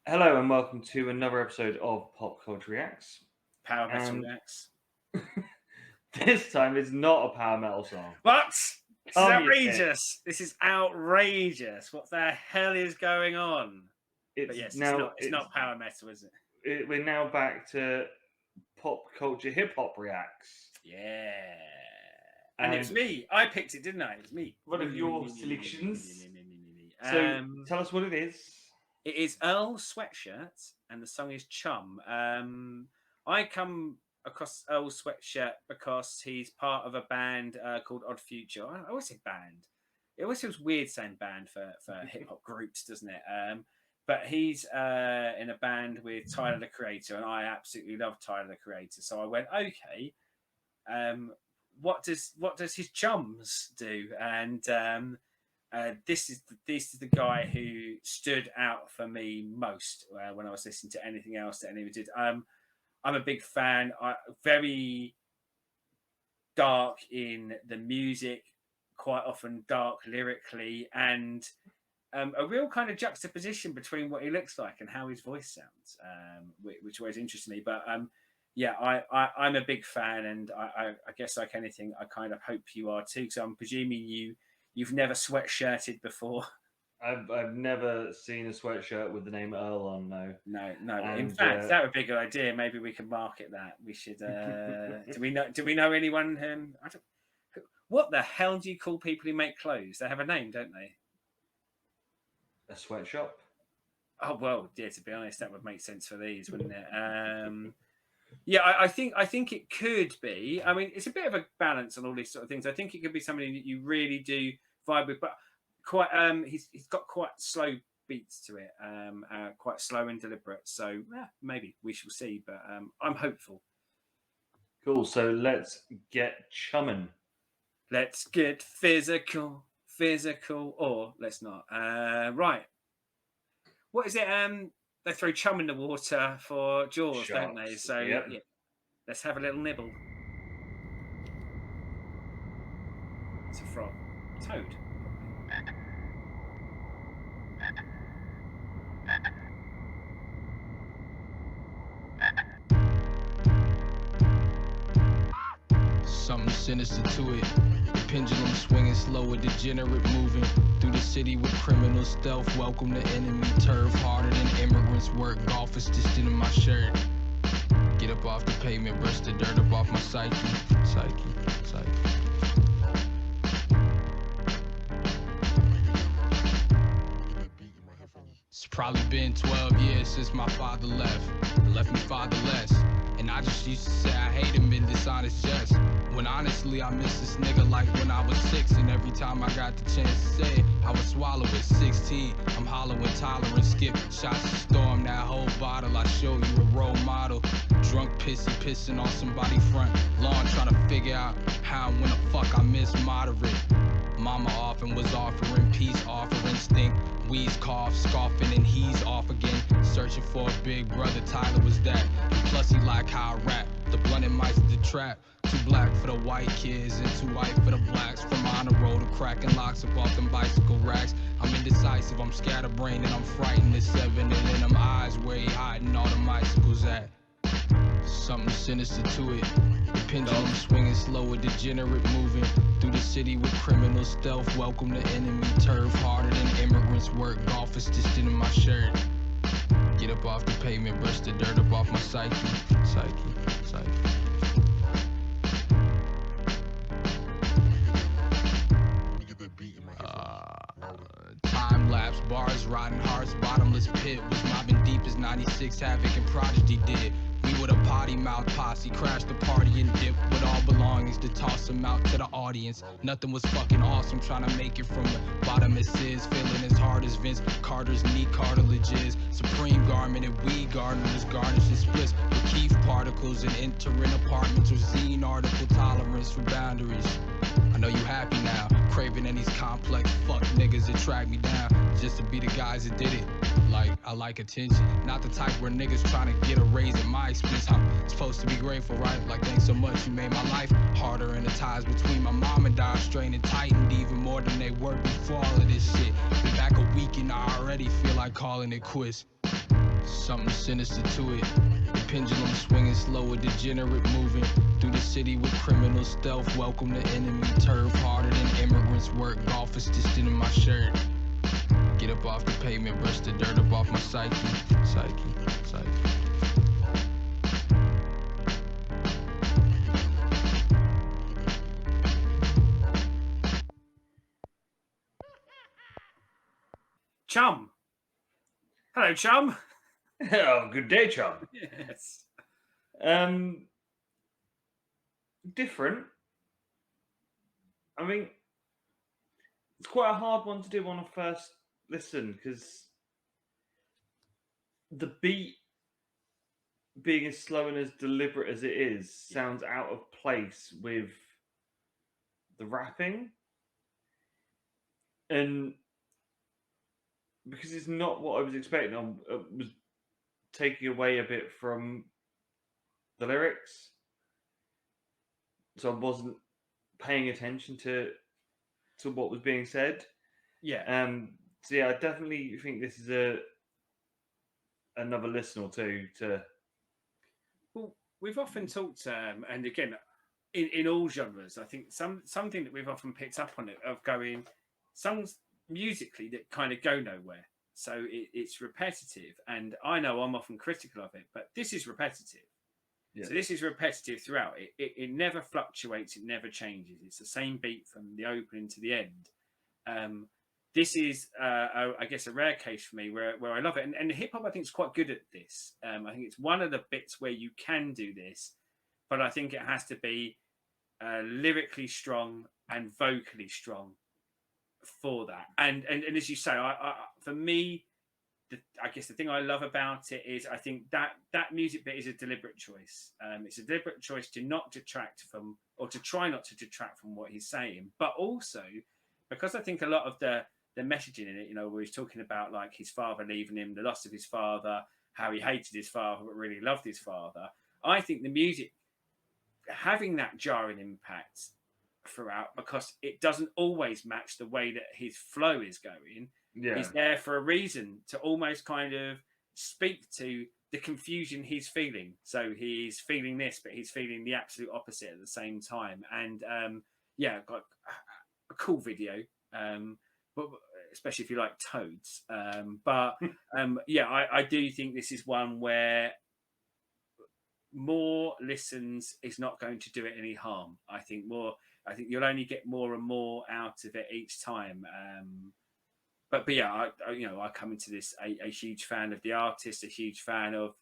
Hello and welcome to another episode of Pop Culture Reacts. Power metal And reacts. this time it's not a power metal song. What? This is Oh, you tit. outrageous. This is outrageous. What the hell is going on? But It's yes, it's now not. It's not power metal, is it? we're now back to Pop Culture Hip Hop Reacts. Yeah. And it was And me. I picked it, didn't I? It was me. one of your selections. Me. So tell us what it is. It is Earl Sweatshirt, and the song is Chum. I come across Earl Sweatshirt because he's part of a band called Odd Future. I always say band. It always feels weird saying band for hip hop groups, doesn't it? But he's in a band with Tyler the Creator, and I absolutely love Tyler the Creator. So I went, okay, what does his chums do? And this is the guy who stood out for me most when I was listening to anything else that anyone did. I'm a big fan. Very dark in the music, quite often dark lyrically, and a real kind of juxtaposition between what he looks like and how his voice sounds, which always interests me. But yeah, I'm a big fan, and I guess like anything, I kind of hope you are too. So I'm presuming you've never sweatshirted before. I've never seen a sweatshirt with the name Earl on. No. No. And, In fact, that would be a good idea. Maybe we can market that. We should. Do we know anyone? What the hell do you call people who make clothes? They have a name, don't they? A sweatshop. Oh well, yeah. To be honest, that would make sense for these, wouldn't it? Yeah, I think it could be. I mean, it's a bit of a balance on all these sort of things. I think it could be something that you really do vibe with, but quite. He's got quite slow beats to it, quite slow and deliberate. So maybe we shall see. But I'm hopeful. Cool. So let's get chumming. Let's get physical, or let's not. Right. What is it? They throw chum in the water for Jaws, don't they? So yep. yeah, let's have a little nibble. It's a frog. Toad. Something sinister to it. The pendulum swinging slow, a degenerate moving through the city with criminal stealth. Welcome to enemy turf, harder than immigrants work. Golf is stitched into my shirt. Get up off the pavement, brush the dirt up off my psyche. It's probably been 12 years since my father left me fatherless. And I just used to say I hate him in dishonest jest. When honestly I miss this nigga like when I was 6. And every time I got the chance to say it, I would swallow it. 16, I'm hollowing tolerant, skip shots to storm that whole bottle. I show you a role model. Drunk pissing on somebody's front lawn, trying to figure out how and when the fuck I miss moderate. Mama often was offering peace, offering stink. Wheeze cough, scoffing, and he's off again. Searching for a big brother, Tyler was that. And plus he like how I rap. The blunt and mice the trap. Too black for the white kids and too white for the blacks. From on the road to cracking locks up off them bicycle racks. I'm indecisive, I'm scatterbrained, and I'm frightened. There's 7 and in them eyes where he hiding all them icicles at. Something sinister to it. The pendulum swinging slow, a degenerate moving through the city with criminal stealth. Welcome to enemy turf, harder than immigrants work. Golf is stitched into my shirt. Get up off the pavement, brush the dirt up off my psyche. Time lapse, bars, rotten hearts, bottomless pit. Was mobbing deep as 96 Havoc and Prodigy did. We with a potty mouth posse, crashed the party and dipped with all belongings to toss them out to the audience. Nothing was fucking awesome, trying to make it from the bottom it is. Feeling as hard as Vince Carter's knee cartilage is. Supreme garment and weed gardeners garnish and splits with Keith particles and entering apartments with zine article tolerance for boundaries. I know you happy now, craving any complex fuck niggas that track me down just to be the guys that did it. Like, I like attention, not the type where niggas trying to get a raise at my expense. I'm supposed to be grateful, right? Like, thanks so much, you made my life harder, and the ties between my mom and dad strained and tightened even more than they were before all of this shit. Been back a week and I already feel like calling it quits. Something sinister to it. The pendulum swinging slower, degenerate moving through the city with criminal stealth. Welcome to enemy turf, harder than immigrants work. Golf is distant in my shirt. Get up off the pavement, brush the dirt up off my psyche. Chum. Hello, Chum. Oh, good day, Chum. Yes. Different. I mean, it's quite a hard one to do on a first listen because the beat, being as slow and as deliberate as it is, sounds out of place with the rapping. And because it's not what I was expecting, I was taking away a bit from the lyrics. So I wasn't paying attention to what was being said. Yeah. So yeah, I definitely think this is another listen or two to. Well, we've often talked, and again, in all genres, I think something that we've often picked up on it of going songs musically that kind of go nowhere. So it's repetitive, and I know I'm often critical of it, but this is repetitive. Yeah. So this is repetitive throughout. It never fluctuates. It never changes. It's the same beat from the opening to the end. This is, I guess, a rare case for me where I love it. And hip hop, I think, is quite good at this. I think it's one of the bits where you can do this, but I think it has to be lyrically strong and vocally strong for that. And as you say, for me, I guess the thing I love about it is I think that music bit is a deliberate choice. It's a deliberate choice to not detract from, or to try not to detract from what he's saying, but also because I think a lot of the messaging in it, where he's talking about like his father leaving him, the loss of his father, how he hated his father but really loved his father. I think the music having that jarring impact throughout, because it doesn't always match the way that his flow is going. Yeah. He's there for a reason, to almost kind of speak to the confusion he's feeling. So he's feeling this, but he's feeling the absolute opposite at the same time. And got a cool video, but especially if you like Toads. I do think this is one where more listens is not going to do it any harm. I think you'll only get more and more out of it each time. I come into this a huge fan of the artist, a huge fan of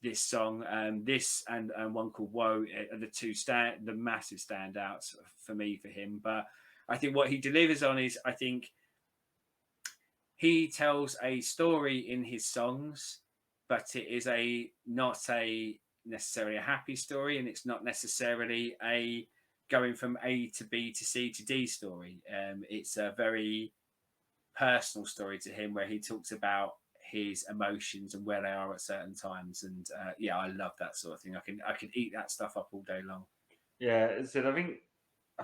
this song. This and one called Woe are the massive standouts for me for him. But I think what he delivers on is, I think he tells a story in his songs, but it is not necessarily a happy story, and it's not necessarily a going from A to B to C to D story. It's a very personal story to him, where he talks about his emotions and where they are at certain times. And I love that sort of thing. I can eat that stuff up all day long. Yeah, so I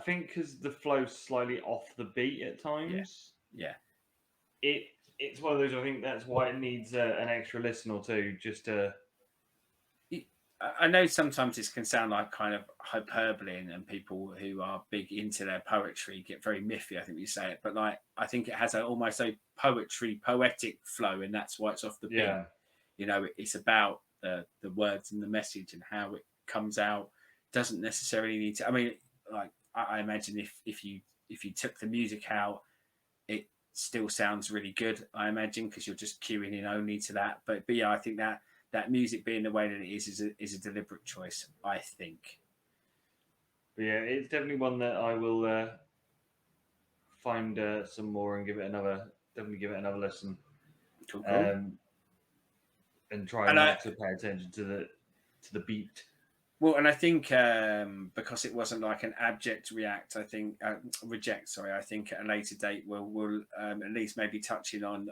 think because the flow's slightly off the beat at times. Yeah. It's one of those. I think that's why it needs an extra listen or two, just to. I know sometimes this can sound like kind of hyperbole, and people who are big into their poetry get very miffy, I think we say it, but like I think it has almost a poetic flow, and that's why it's off the beat. It's about the words and the message and how it comes out. Doesn't necessarily need to. I mean, like I imagine if you took the music out, it still sounds really good, I imagine, because you're just cueing in only to that. But I think that music being the way that it is a deliberate choice, I think. But yeah, it's definitely one that I will find some more and give it another listen. Cool. And try not to pay attention to the beat. Well, and I think because it wasn't like an abject reject, I think at a later date we'll at least maybe touching on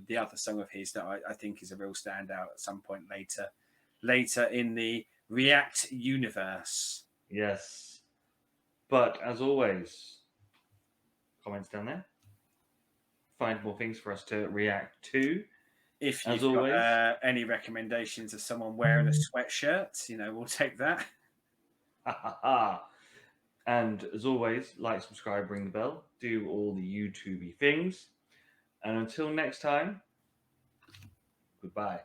the other song of his that I think is a real standout at some point later in the React universe. Yes. But as always, comments down there. Find more things for us to react to. If As you've always. got any recommendations of someone wearing a sweatshirt, we'll take that. And as always, like, subscribe, ring the bell, do all the YouTubey things. And until next time, goodbye.